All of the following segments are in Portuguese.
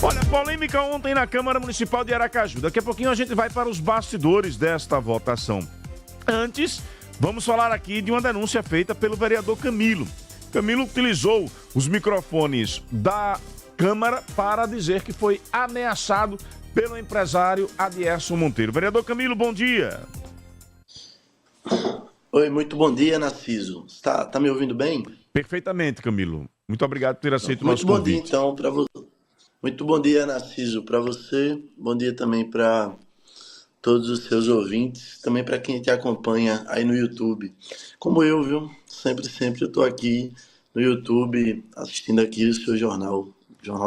Olha, polêmica ontem na Câmara Municipal de Aracaju. Daqui a pouquinho a gente vai para os bastidores desta votação. Antes, vamos falar aqui de uma denúncia feita pelo vereador Camilo. Camilo utilizou os microfones da Câmara para dizer que foi ameaçado pelo empresário Adierson Monteiro. Vereador Camilo, bom dia. Oi, muito bom dia, Narciso. Tá me ouvindo bem? Perfeitamente, Camilo. Muito obrigado por ter aceito o nosso convite. Muito bom dia, então, para você. Muito bom dia, Narciso, para você. Bom dia também para todos os seus ouvintes, também para quem te acompanha aí no YouTube. Como eu, viu? Sempre eu estou aqui no YouTube assistindo aqui o seu Jornal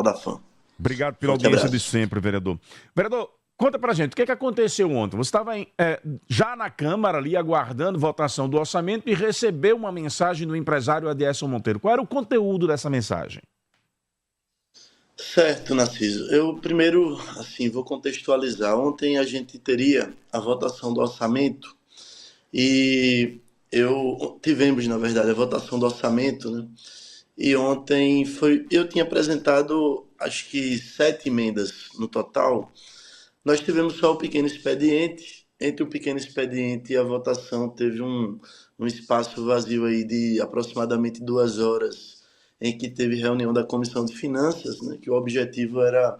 da Fã. Obrigado pela audiência de sempre, vereador. Vereador, conta pra gente, o que aconteceu ontem? Você estava já na Câmara ali, aguardando votação do orçamento e recebeu uma mensagem do empresário Adierson Monteiro. Qual era o conteúdo dessa mensagem? Certo, Narciso. Eu primeiro, vou contextualizar. Ontem a gente teria a votação do orçamento e tivemos, na verdade, a votação do orçamento, né? E ontem eu tinha apresentado, acho que 7 emendas no total. Nós tivemos só o pequeno expediente. Entre o pequeno expediente e a votação teve um espaço vazio aí de aproximadamente 2 horas, em que teve reunião da Comissão de Finanças, né, que o objetivo era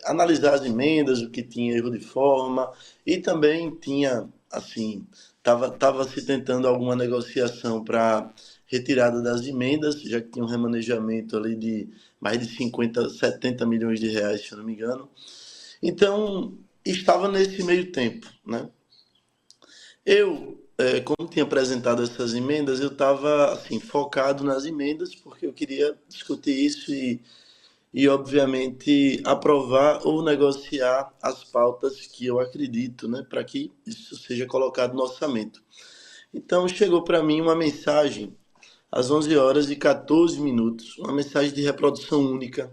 analisar as emendas, o que tinha erro de forma, e também tinha, estava se tentando alguma negociação para retirada das emendas, já que tinha um remanejamento ali de mais de 50, 70 milhões de reais, se eu não me engano. Então, estava nesse meio tempo, né? Como tinha apresentado essas emendas, eu estava focado nas emendas, porque eu queria discutir isso e obviamente, aprovar ou negociar as pautas que eu acredito, né, para que isso seja colocado no orçamento. Então, chegou para mim uma mensagem às 11 horas e 14 minutos, uma mensagem de reprodução única,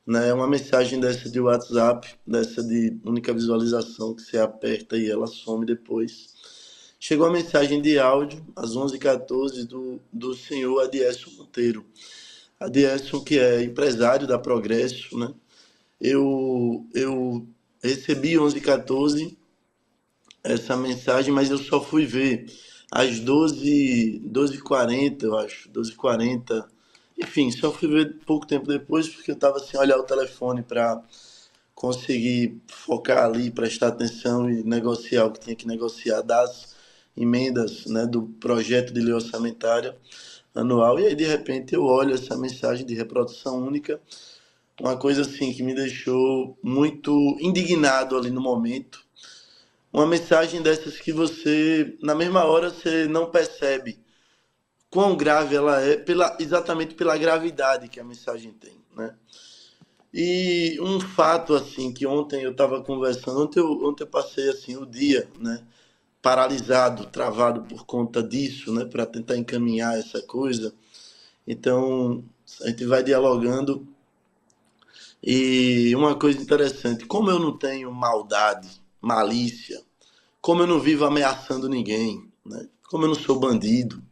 né, uma mensagem dessa de WhatsApp, dessa de única visualização, que você aperta e ela some depois. Chegou a mensagem de áudio, às 11h14, do senhor Adierson Monteiro. Adierson, que é empresário da Progresso, né? Eu recebi 11h14 essa mensagem, mas eu só fui ver às 12h40, eu acho, 12h40. Enfim, só fui ver pouco tempo depois, porque eu estava sem olhar o telefone para conseguir focar ali, prestar atenção e negociar o que tinha que negociar das emendas, né, do projeto de lei orçamentária anual. E aí, de repente, eu olho essa mensagem de reprodução única, uma coisa que me deixou muito indignado ali no momento. Uma mensagem dessas que você, na mesma hora, você não percebe quão grave ela é, exatamente pela gravidade que a mensagem tem, né? E um fato, que ontem eu estava conversando, ontem eu passei, o dia, né, paralisado, travado por conta disso, né, para tentar encaminhar essa coisa. Então, a gente vai dialogando. E uma coisa interessante, como eu não tenho maldade, malícia, como eu não vivo ameaçando ninguém, né, como eu não sou bandido,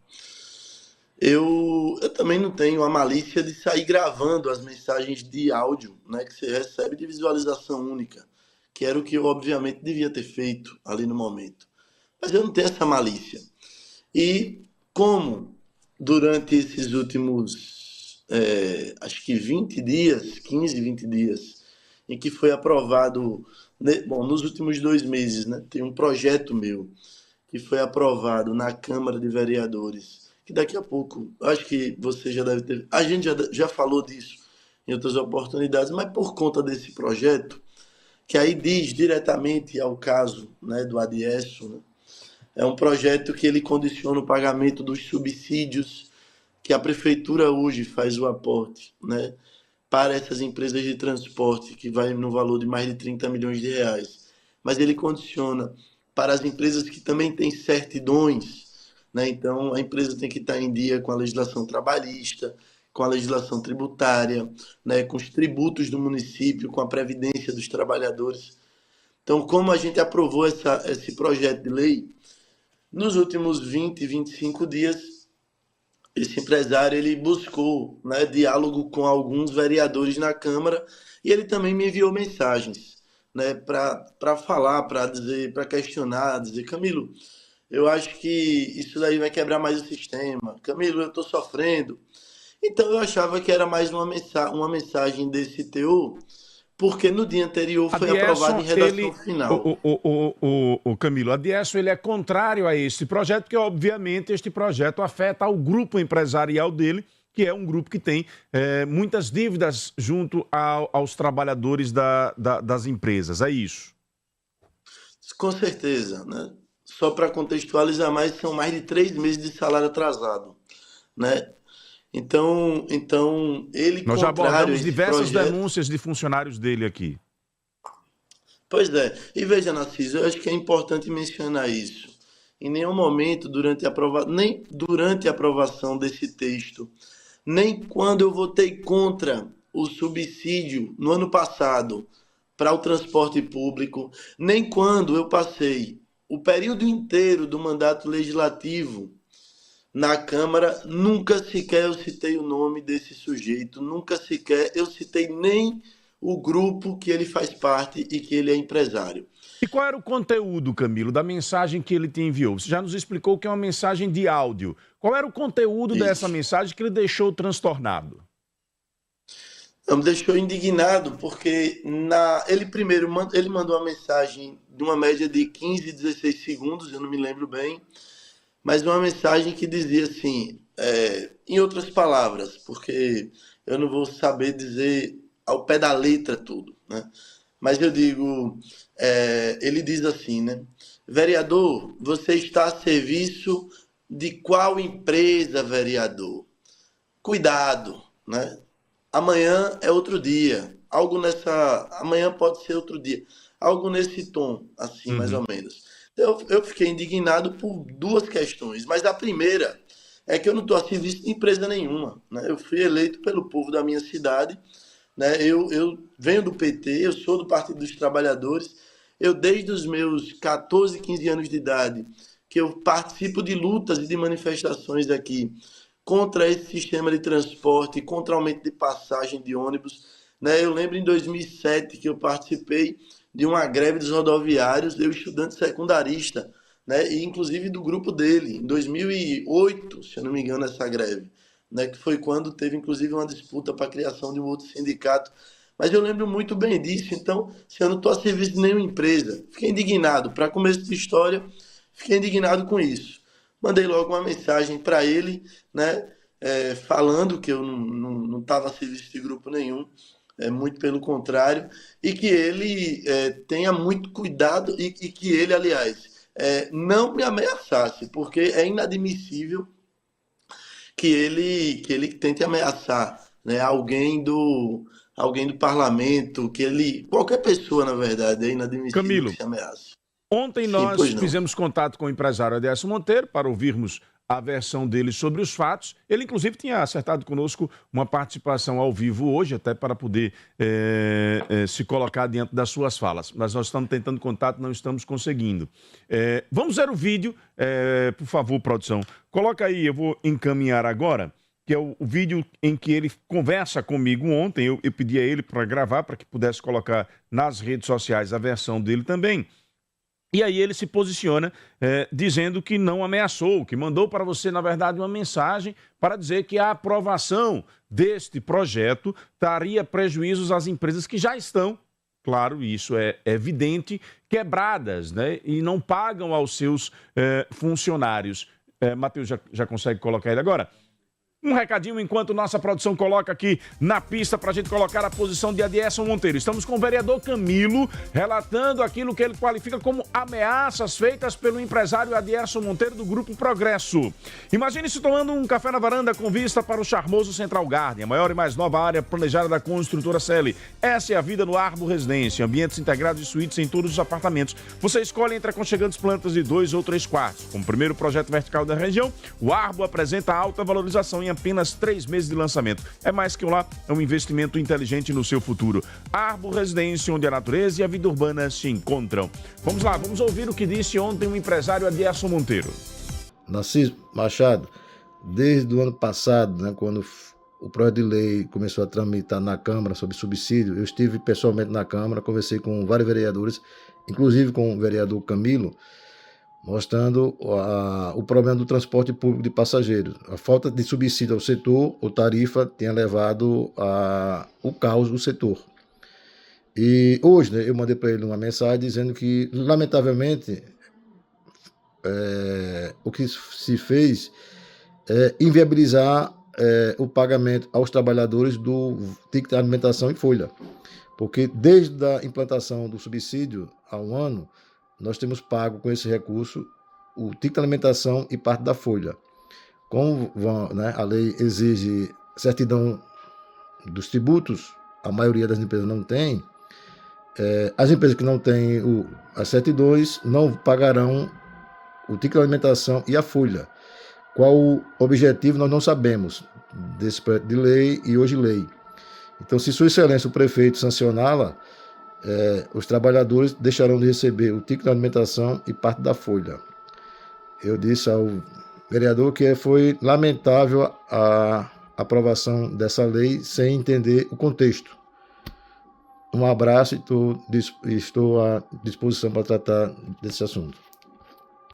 eu também não tenho a malícia de sair gravando as mensagens de áudio, né, que você recebe de visualização única, que era o que eu, obviamente, devia ter feito ali no momento. Mas eu não tenho essa malícia. E como durante esses últimos, acho que 20 dias, 15, 20 dias, em que foi aprovado, nos últimos 2 meses, né, tem um projeto meu que foi aprovado na Câmara de Vereadores, que daqui a pouco, acho que você já deve ter... A gente já falou disso em outras oportunidades, mas por conta desse projeto, que aí diz diretamente ao caso, né, do Adierson, né, é um projeto que ele condiciona o pagamento dos subsídios que a prefeitura hoje faz o aporte, né, para essas empresas de transporte, que vai no valor de mais de 30 milhões de reais. Mas ele condiciona para as empresas que também têm certidões, né? Então, a empresa tem que estar em dia com a legislação trabalhista, com a legislação tributária, né, com os tributos do município, com a previdência dos trabalhadores. Então, como a gente aprovou esse projeto de lei, nos últimos 20, 25 dias, esse empresário ele buscou, né, diálogo com alguns vereadores na Câmara e ele também me enviou mensagens, né, para falar, para dizer, para questionar, dizer, Camilo, eu acho que isso daí vai quebrar mais o sistema. Camilo, eu estou sofrendo. Então eu achava que era mais uma mensagem desse teor, porque no dia anterior foi aprovado Adierson, em redação final. o Camilo, Adierson, ele é contrário a este projeto, porque obviamente este projeto afeta ao grupo empresarial dele, que é um grupo que tem muitas dívidas junto aos trabalhadores das empresas, é isso? Com certeza, né? Só para contextualizar mais, são mais de 3 meses de salário atrasado, né? Então ele Nós já contrário a abordamos esse diversas projeto. denúncias de funcionários dele aqui. Pois é. E veja, Narciso, eu acho que é importante mencionar isso. Em nenhum momento nem durante a aprovação desse texto, nem quando eu votei contra o subsídio no ano passado para o transporte público, nem quando eu passei o período inteiro do mandato legislativo na Câmara, nunca sequer eu citei o nome desse sujeito, nunca sequer eu citei nem o grupo que ele faz parte e que ele é empresário. E qual era o conteúdo, Camilo, da mensagem que ele te enviou? Você já nos explicou que é uma mensagem de áudio. Qual era o conteúdo dessa Isso. mensagem que ele deixou transtornado? Me deixou indignado porque ele mandou uma mensagem de uma média de 15, 16 segundos, eu não me lembro bem, mas uma mensagem que dizia assim, em outras palavras, porque eu não vou saber dizer ao pé da letra tudo, né? Mas eu digo, ele diz assim, né? Vereador, você está a serviço de qual empresa, vereador? Cuidado, né? Amanhã é outro dia. Amanhã pode ser outro dia. Algo nesse tom, assim, mais Uhum. ou menos. Eu fiquei indignado por duas questões, mas a primeira é que eu não estou a serviço de empresa nenhuma, né? Eu fui eleito pelo povo da minha cidade, né? Eu venho do PT, eu sou do Partido dos Trabalhadores. Eu, desde os meus 14, 15 anos de idade, que eu participo de lutas e de manifestações aqui contra esse sistema de transporte, contra o aumento de passagem de ônibus, né? Eu lembro em 2007 que eu participei de uma greve dos rodoviários, eu estudante secundarista, né? E inclusive do grupo dele, em 2008, se eu não me engano, essa greve, né? Que foi quando teve inclusive uma disputa para a criação de um outro sindicato. Mas eu lembro muito bem disso, então, se eu não estou a serviço de nenhuma empresa, fiquei indignado. Para começo de história, fiquei indignado com isso. Mandei logo uma mensagem para ele, né, falando que eu não estava a serviço de grupo nenhum, muito pelo contrário, e que ele tenha muito cuidado e que ele, aliás, não me ameaçasse, porque é inadmissível que ele tente ameaçar, né, alguém do parlamento, qualquer pessoa, na verdade, é inadmissível que Camilo, se ameace. ontem Sim, nós pois não. fizemos contato com o empresário Adierson Monteiro para ouvirmos a versão dele sobre os fatos. Ele, inclusive, tinha acertado conosco uma participação ao vivo hoje, até para poder se colocar diante das suas falas. Mas nós estamos tentando contato, não estamos conseguindo. Vamos ver o vídeo, por favor, produção. Coloca aí, eu vou encaminhar agora, que é o vídeo em que ele conversa comigo ontem. Eu pedi a ele para gravar, para que pudesse colocar nas redes sociais a versão dele também. E aí ele se posiciona dizendo que não ameaçou, que mandou para você, na verdade, uma mensagem para dizer que a aprovação deste projeto traria prejuízos às empresas que já estão, claro, isso é evidente, quebradas, né? E não pagam aos seus funcionários. Matheus, já consegue colocar ele agora? Um recadinho enquanto nossa produção coloca aqui na pista para a gente colocar a posição de Adierson Monteiro. Estamos com o vereador Camilo relatando aquilo que ele qualifica como ameaças feitas pelo empresário Adierson Monteiro do Grupo Progresso. Imagine-se tomando um café na varanda com vista para o charmoso Central Garden, a maior e mais nova área planejada da construtora Celi. Essa é a vida no Arbo Residência, ambientes integrados e suítes em todos os apartamentos. Você escolhe entre aconchegantes plantas de 2 ou 3 quartos. Como primeiro projeto vertical da região, o Arbo apresenta alta valorização em apenas 3 meses de lançamento. É mais que um lar, é um investimento inteligente no seu futuro. Arbo Residência, onde a natureza e a vida urbana se encontram. Vamos lá, vamos ouvir o que disse ontem o empresário Adierson Monteiro. Narciso Machado, desde o ano passado, né, quando o projeto de lei começou a tramitar na Câmara sobre subsídio, eu estive pessoalmente na Câmara, conversei com vários vereadores, inclusive com o vereador Camilo, mostrando o problema do transporte público de passageiros. A falta de subsídio ao setor, ou tarifa, tinha levado o caos do setor. E hoje, né, eu mandei para ele uma mensagem dizendo que, lamentavelmente, o que se fez é inviabilizar o pagamento aos trabalhadores do ticket de alimentação e folha. Porque desde a implantação do subsídio há um ano, nós temos pago com esse recurso o ticket de alimentação e parte da folha. Como né, a lei exige certidão dos tributos, a maioria das empresas não tem, as empresas que não têm as certidões não pagarão o ticket de alimentação e a folha. Qual o objetivo, nós não sabemos desse projeto de lei e hoje lei. Então, se Sua Excelência, o prefeito, sancioná-la, os trabalhadores deixarão de receber o ticket de alimentação e parte da folha. Eu disse ao vereador que foi lamentável a aprovação dessa lei sem entender o contexto. Um abraço e estou à disposição para tratar desse assunto.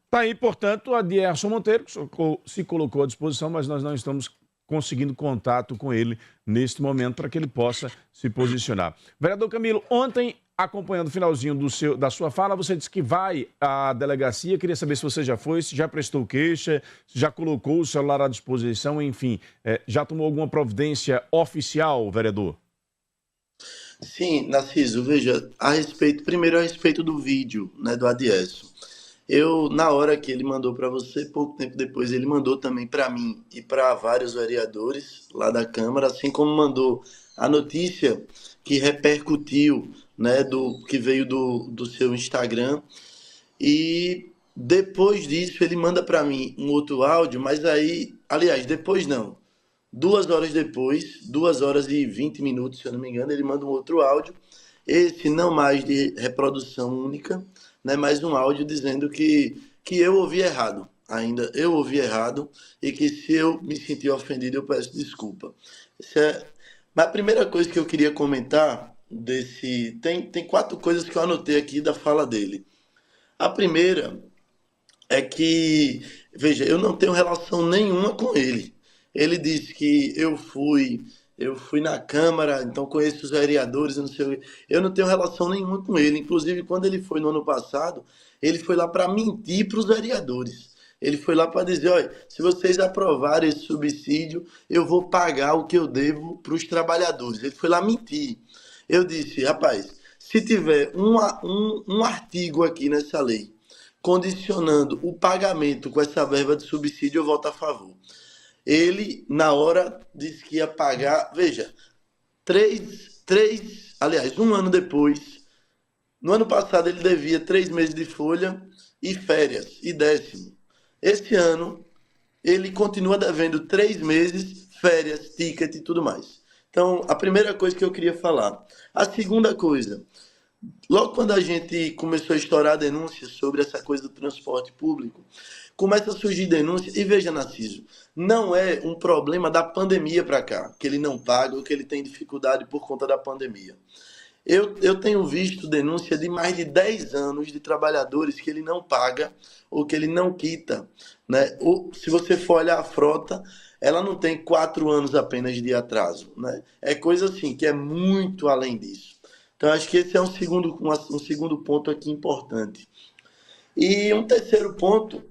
Está aí, portanto, a Dierson Monteiro, que se colocou à disposição, mas nós não estamos conseguindo contato com ele neste momento para que ele possa se posicionar. Vereador Camilo, ontem, acompanhando o finalzinho da sua fala, você disse que vai à delegacia. Queria saber se você já foi, se já prestou queixa, se já colocou o celular à disposição, enfim, já tomou alguma providência oficial, vereador? Sim, Narciso, veja, primeiro a respeito do vídeo, né, do Adiesso. Na hora que ele mandou para você, pouco tempo depois, ele mandou também para mim e para vários vereadores lá da Câmara, assim como mandou a notícia que repercutiu, né, que veio do seu Instagram. E depois disso, ele manda para mim um outro áudio, mas aí, aliás, depois não. 2 horas depois, 2 horas e 20 minutos, se eu não me engano, ele manda um outro áudio, esse não mais de reprodução única, né, mas um áudio dizendo que eu ouvi errado, ainda eu ouvi errado, e que se eu me sentir ofendido, eu peço desculpa. Mas a primeira coisa que eu queria comentar tem 4 coisas que eu anotei aqui da fala dele. A primeira é que, veja, eu não tenho relação nenhuma com ele. Ele disse que eu fui na Câmara, então conheço os vereadores, eu não tenho relação nenhuma com ele. Inclusive, quando ele foi no ano passado, ele foi lá para mentir para os vereadores. Ele foi lá para dizer, olha, se vocês aprovarem esse subsídio, eu vou pagar o que eu devo para os trabalhadores. Ele foi lá mentir. Eu disse, rapaz, se tiver um artigo aqui nessa lei condicionando o pagamento com essa verba de subsídio, eu voto a favor. Ele, na hora, disse que ia pagar, veja, aliás, um ano depois, no ano passado ele devia 3 meses de folha e férias, e 10º. Esse ano, ele continua devendo 3 meses, férias, ticket e tudo mais. Então, a primeira coisa que eu queria falar. A segunda coisa, logo quando a gente começou a estourar denúncias sobre essa coisa do transporte público, começa a surgir denúncias, e veja, Narciso, não é um problema da pandemia para cá, que ele não paga ou que ele tem dificuldade por conta da pandemia. Eu tenho visto denúncia de mais de 10 anos de trabalhadores que ele não paga ou que ele não quita, né? Ou, se você for olhar a frota, ela não tem 4 anos apenas de atraso, né? É coisa assim, que é muito além disso. Então, acho que esse é um segundo ponto aqui importante. E um terceiro ponto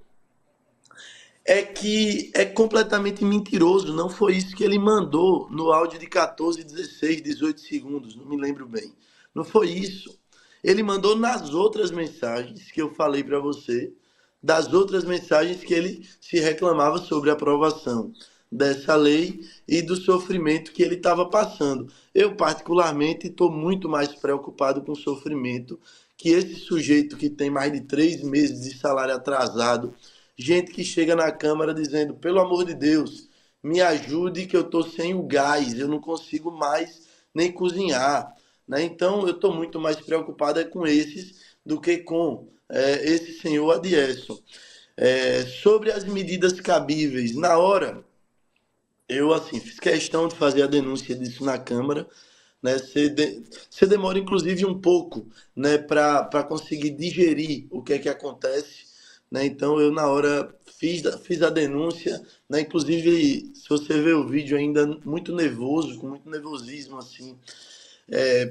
é que é completamente mentiroso. Não foi isso que ele mandou no áudio de 14, 16, 18 segundos, não me lembro bem. Não foi isso. Ele mandou nas outras mensagens que eu falei para você, das outras mensagens que ele se reclamava sobre a aprovação dessa lei e do sofrimento que ele estava passando. Eu, particularmente, estou muito mais preocupado com o sofrimento que esse sujeito que tem mais de 3 meses de salário atrasado, gente que chega na Câmara dizendo, pelo amor de Deus, me ajude que eu estou sem o gás, eu não consigo mais nem cozinhar. Né? Então, eu estou muito mais preocupado com esses do que com esse senhor Adiesso. Sobre as medidas cabíveis, na hora Eu, assim, fiz questão de fazer a denúncia disso na Câmara, né? Você demora, inclusive, um pouco, né, para conseguir digerir o que é que acontece, né? Então, eu, na hora, fiz a denúncia, né? Inclusive, se você ver o vídeo ainda muito nervoso, com muito nervosismo, assim,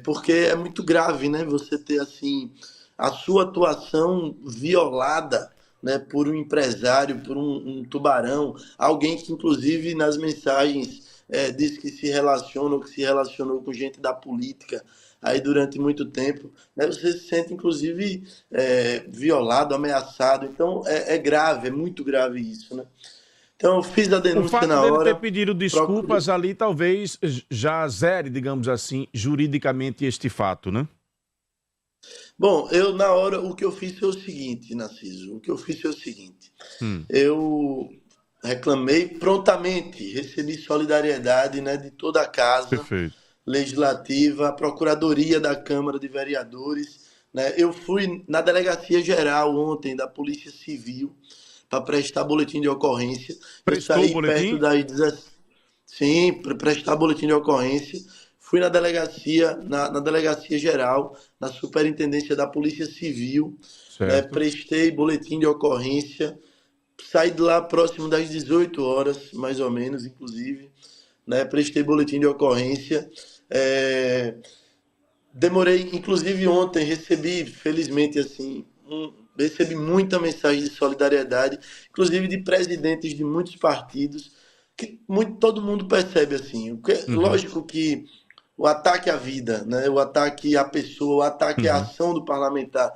porque é muito grave, né? Você ter assim a sua atuação violada, né, por um empresário, por um tubarão, alguém que inclusive nas mensagens diz que se relaciona ou que se relacionou com gente da política aí durante muito tempo, né? Você se sente inclusive violado, ameaçado. Então é grave, é muito grave isso, né? Então eu fiz a O denúncia fato na dele ter hora, pedido procurei. desculpas ali talvez já zere, digamos assim, juridicamente este fato, né? Bom, eu na hora o que eu fiz foi o seguinte, Narciso, o que eu fiz foi o seguinte, Hum, eu reclamei prontamente, recebi solidariedade, né, de toda a casa perfeito. legislativa, a Procuradoria da Câmara de Vereadores, né, eu fui na Delegacia Geral ontem da Polícia Civil para prestar boletim de ocorrência, eu Prestou o saí perto boletim? das 17. Sim, para prestar boletim de ocorrência. Fui na delegacia, na delegacia geral, na superintendência da Polícia Civil, né? Certo. Prestei boletim de ocorrência, saí de lá próximo das 18 horas, mais ou menos, inclusive, né? Prestei boletim de ocorrência. É, Demorei, inclusive ontem, recebi, felizmente, assim, recebi muita mensagem de solidariedade, inclusive de presidentes de muitos partidos, que todo mundo percebe assim. Uhum, Lógico que o ataque à vida, né, o ataque à pessoa, o ataque à uhum, ação do parlamentar.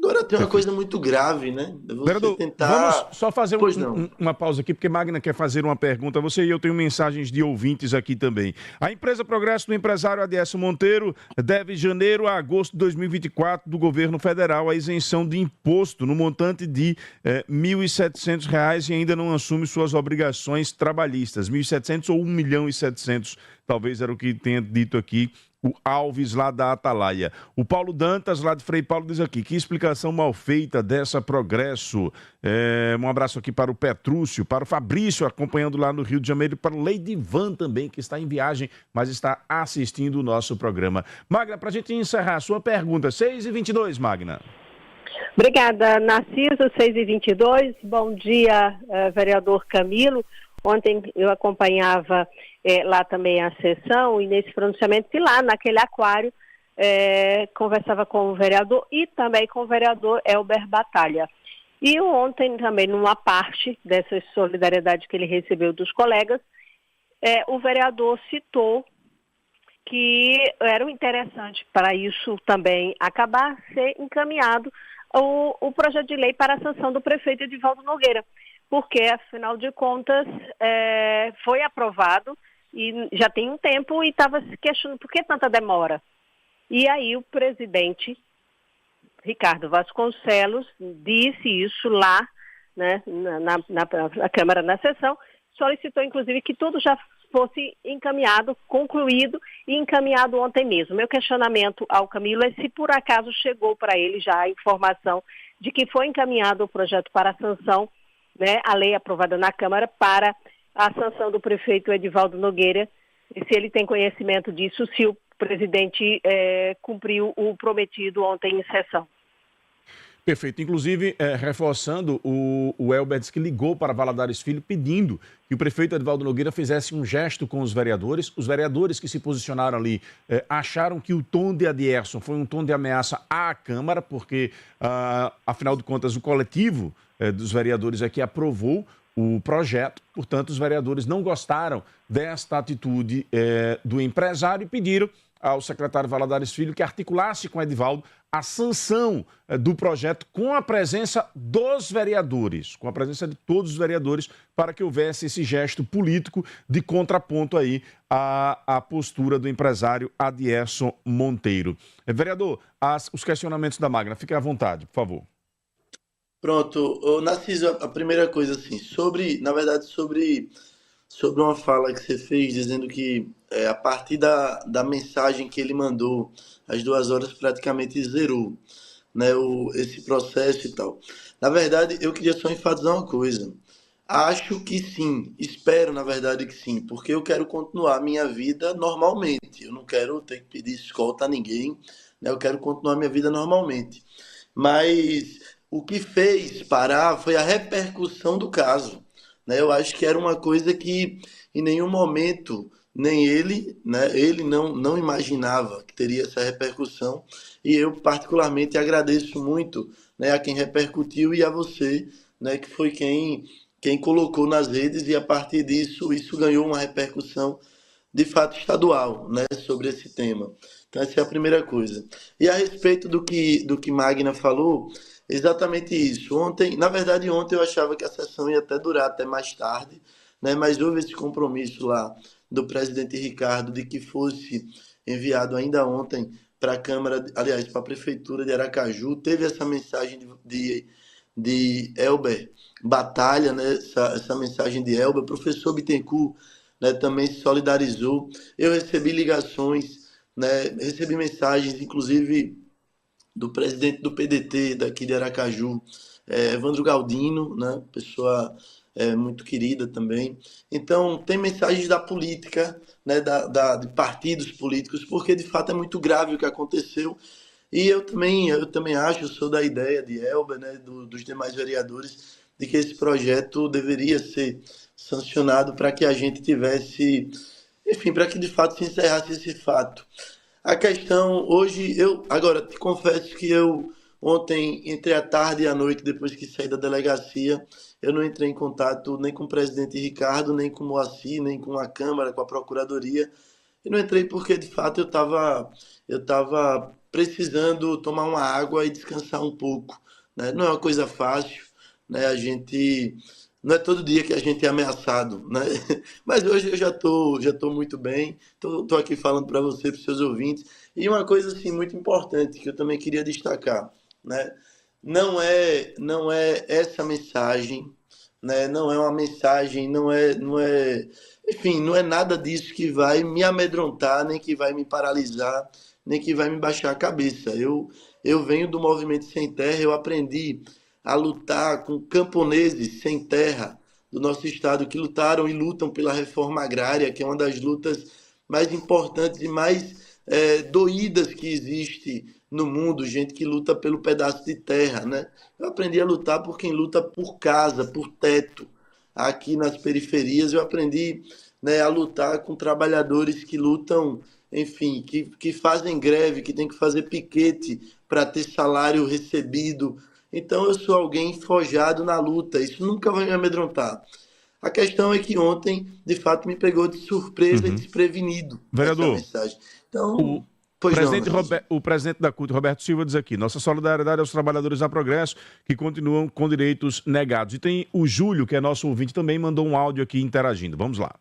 Agora tem uma perfeito. coisa muito grave, né? É você Vereador, vamos tentar. só fazer Pois não. uma pausa aqui, porque Magna quer fazer uma pergunta a você e eu tenho mensagens de ouvintes aqui também. A empresa Progresso do empresário Adiesso Monteiro deve de janeiro a agosto de 2024 do governo federal a isenção de imposto no montante de R$ 1.700 e ainda não assume suas obrigações trabalhistas. 1.700 ou 1.700.000, talvez era o que tenha dito aqui o Alves lá da Atalaia. O Paulo Dantas, lá de Frei Paulo, diz aqui, que explicação mal feita dessa Progresso. Um abraço aqui para o Petrúcio, para o Fabrício, acompanhando lá no Rio de Janeiro, e para o Leidivan também, que está em viagem, mas está assistindo o nosso programa. Magna, para a gente encerrar a sua pergunta, 6h22, Magna. Obrigada, Narciso, 6h22. Bom dia, vereador Camilo. Ontem eu acompanhava lá também a sessão e nesse pronunciamento, e lá naquele aquário, conversava com o vereador e também com o vereador Elber Batalha. E ontem também, numa parte dessa solidariedade que ele recebeu dos colegas, o vereador citou que era interessante para isso também acabar ser encaminhado o projeto de lei para a sanção do prefeito Edivaldo Nogueira, porque, afinal de contas, foi aprovado e já tem um tempo e estava se questionando por que tanta demora. E aí o presidente Ricardo Vasconcelos disse isso lá, né, na Câmara, na sessão, solicitou inclusive que tudo já fosse encaminhado, concluído e encaminhado ontem mesmo. Meu questionamento ao Camilo é se por acaso chegou para ele já a informação de que foi encaminhado o projeto para a sanção, né, a lei aprovada na Câmara para a sanção do prefeito Edivaldo Nogueira, e se ele tem conhecimento disso, se o presidente cumpriu o prometido ontem em sessão. Perfeito. Inclusive, reforçando, o Elber disse que ligou para Valadares Filho pedindo que o prefeito Edivaldo Nogueira fizesse um gesto com os vereadores. Os vereadores que se posicionaram ali acharam que o tom de Adierson foi um tom de ameaça à Câmara, porque, afinal de contas, o coletivo dos vereadores é que aprovou o projeto. Portanto, os vereadores não gostaram desta atitude do empresário e pediram ao secretário Valadares Filho que articulasse com Edivaldo a sanção do projeto com a presença dos vereadores, com a presença de todos os vereadores, para que houvesse esse gesto político de contraponto aí à postura do empresário Adierson Monteiro. Vereador, os questionamentos da Magna, fique à vontade, por favor. Pronto, ô, Narciso, a primeira coisa assim, na verdade, sobre uma fala que você fez, dizendo que a partir da mensagem que ele mandou, às 2 horas praticamente zerou, né, esse processo e tal. Na verdade, eu queria só enfatizar uma coisa. Acho que sim, espero na verdade que sim, porque eu quero continuar a minha vida normalmente. Eu não quero ter que pedir escolta a ninguém, né? Eu quero continuar minha vida normalmente. Mas o que fez parar foi a repercussão do caso, né? Eu acho que era uma coisa que em nenhum momento nem ele, né? Ele não imaginava que teria essa repercussão e eu particularmente agradeço muito, né, a quem repercutiu e a você, né, que foi quem colocou nas redes e a partir disso isso ganhou uma repercussão de fato estadual, né, sobre esse tema. Então essa é a primeira coisa. E a respeito do que Magna falou, exatamente isso. Ontem, na verdade ontem eu achava que a sessão ia até durar até mais tarde, né, mas houve esse compromisso lá do presidente Ricardo de que fosse enviado ainda ontem para a Câmara, aliás, para a Prefeitura de Aracaju, teve essa mensagem de Elber Batalha, né, essa mensagem de Elber, o professor Bittencourt, né, também se solidarizou. Eu recebi ligações, né, recebi mensagens, inclusive, do presidente do PDT daqui de Aracaju, Evandro Galdino, né, pessoa muito querida também. Então, tem mensagens da política, né, de partidos políticos, porque de fato é muito grave o que aconteceu. E eu também acho, sou da ideia de Elber, né, dos demais vereadores, de que esse projeto deveria ser sancionado para que a gente tivesse, enfim, para que de fato se encerrasse esse fato. A questão hoje, agora te confesso que eu ontem, entre a tarde e a noite, depois que saí da delegacia, eu não entrei em contato nem com o presidente Ricardo, nem com o Moacir, nem com a Câmara, com a Procuradoria. E não entrei porque de fato eu tava precisando tomar uma água e descansar um pouco, né? Não é uma coisa fácil, né? A gente não é todo dia que a gente é ameaçado, né? Mas hoje eu já tô muito bem. Tô aqui falando para você, para os seus ouvintes. E uma coisa assim muito importante que eu também queria destacar, né? Não é essa mensagem, né? Não é uma mensagem, não é, enfim, não é nada disso que vai me amedrontar, nem que vai me paralisar, nem que vai me baixar a cabeça. Eu venho do Movimento Sem Terra, eu aprendi a lutar com camponeses sem terra do nosso estado que lutaram e lutam pela reforma agrária, que é uma das lutas mais importantes e mais doídas que existe no mundo, gente que luta pelo pedaço de terra, né? Eu aprendi a lutar por quem luta por casa, por teto. Aqui nas periferias eu aprendi, né, a lutar com trabalhadores que lutam, enfim, que fazem greve, que tem que fazer piquete para ter salário recebido. Então eu sou alguém forjado na luta, isso nunca vai me amedrontar. A questão é que ontem, de fato, me pegou de surpresa e Uhum. desprevenido essa Vereador, mensagem. o Então, pois não, presidente, Narciso. o presidente da CUT, Roberto Silva, diz aqui: nossa solidariedade aos trabalhadores da Progresso que continuam com direitos negados. E tem o Júlio, que é nosso ouvinte, também mandou um áudio aqui interagindo. Vamos lá.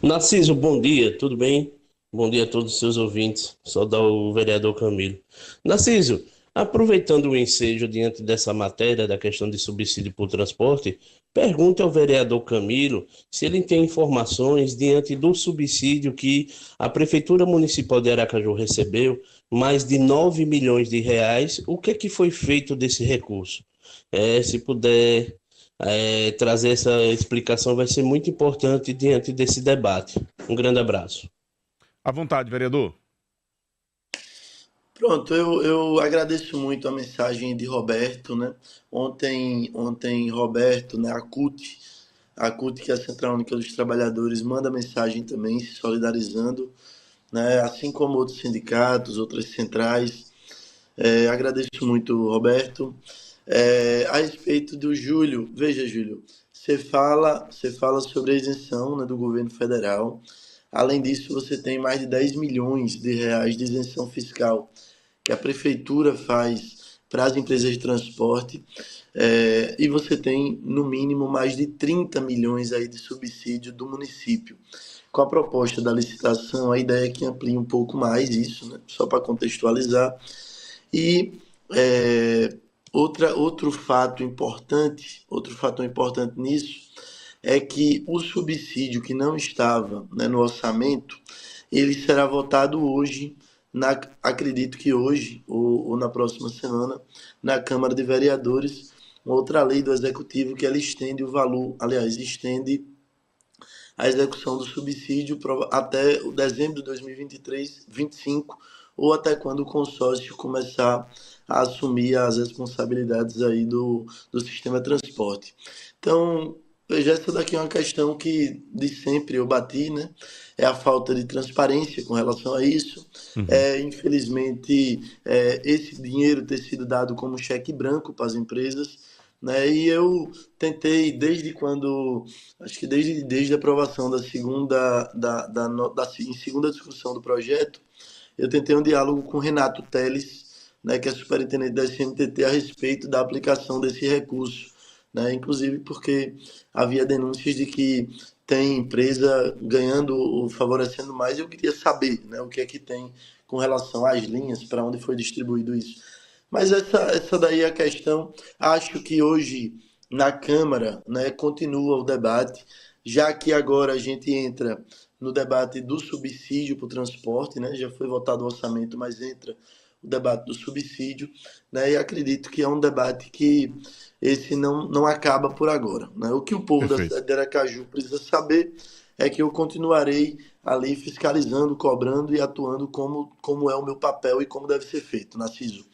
Narciso, bom dia, tudo bem? Bom dia a todos os seus ouvintes. Saudar o vereador Camilo. Narciso, aproveitando o ensejo diante dessa matéria da questão de subsídio por transporte, pergunte ao vereador Camilo se ele tem informações diante do subsídio que a Prefeitura Municipal de Aracaju recebeu, mais de 9 milhões de reais. O que é que foi feito desse recurso? Se puder trazer essa explicação, vai ser muito importante diante desse debate. Um grande abraço. À vontade, vereador. Pronto, eu agradeço muito a mensagem de Roberto, né? Ontem Roberto, né, a CUT, que é a Central Única dos Trabalhadores, manda mensagem também se solidarizando, né? Assim como outros sindicatos, outras centrais. Agradeço muito, Roberto. A respeito do Júlio, veja, Júlio, você fala sobre a isenção, né, do governo federal. Além disso, você tem mais de 10 milhões de reais de isenção fiscal que a prefeitura faz para as empresas de transporte, e você tem, no mínimo, mais de 30 milhões aí de subsídio do município. Com a proposta da licitação, a ideia é que amplie um pouco mais isso, né? Só para contextualizar. E outro fato importante nisso é que o subsídio que não estava, né, no orçamento, ele será votado hoje, acredito que hoje ou na próxima semana, na Câmara de Vereadores, uma outra lei do Executivo que ela estende o valor, aliás, estende a execução do subsídio até o dezembro de 2023, 25, ou até quando o consórcio começar a assumir as responsabilidades aí do sistema de transporte. Então, veja, essa daqui é uma questão que de sempre eu bati, né? É a falta de transparência com relação a isso. Infelizmente, esse dinheiro ter sido dado como cheque branco para as empresas, né? E eu tentei, acho que desde a aprovação da segunda, em segunda discussão do projeto, eu tentei um diálogo com o Renato Teles, né, que é superintendente da SMTT, a respeito da aplicação desse recurso, né? Inclusive porque havia denúncias de que tem empresa ganhando ou favorecendo mais, e eu queria saber, né, o que é que tem com relação às linhas, para onde foi distribuído isso. Mas essa daí é a questão. Acho que hoje, na Câmara, né, continua o debate, já que agora a gente entra no debate do subsídio para o transporte, né, já foi votado o orçamento, mas entra o debate do subsídio, né, e acredito que é um debate que esse não acaba por agora, né? O que o povo da cidade de Aracaju precisa saber é que eu continuarei ali fiscalizando, cobrando e atuando como é o meu papel e como deve ser feito, Narciso.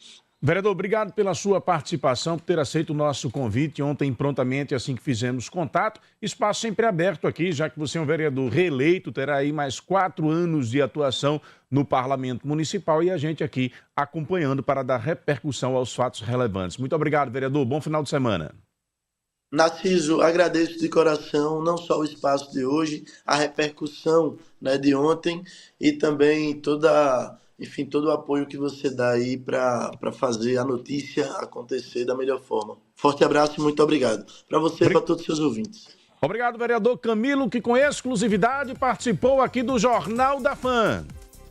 Vereador, obrigado pela sua participação, por ter aceito o nosso convite ontem prontamente, assim que fizemos contato. Espaço sempre aberto aqui, já que você é um vereador reeleito, terá aí mais 4 anos de atuação no Parlamento Municipal e a gente aqui acompanhando para dar repercussão aos fatos relevantes. Muito obrigado, vereador. Bom final de semana. Narciso, agradeço de coração não só o espaço de hoje, a repercussão, né, de ontem e também todo o apoio que você dá aí para fazer a notícia acontecer da melhor forma. Forte abraço e muito obrigado. Para você e para todos os seus ouvintes. Obrigado, vereador Camilo, que com exclusividade participou aqui do Jornal da Fã.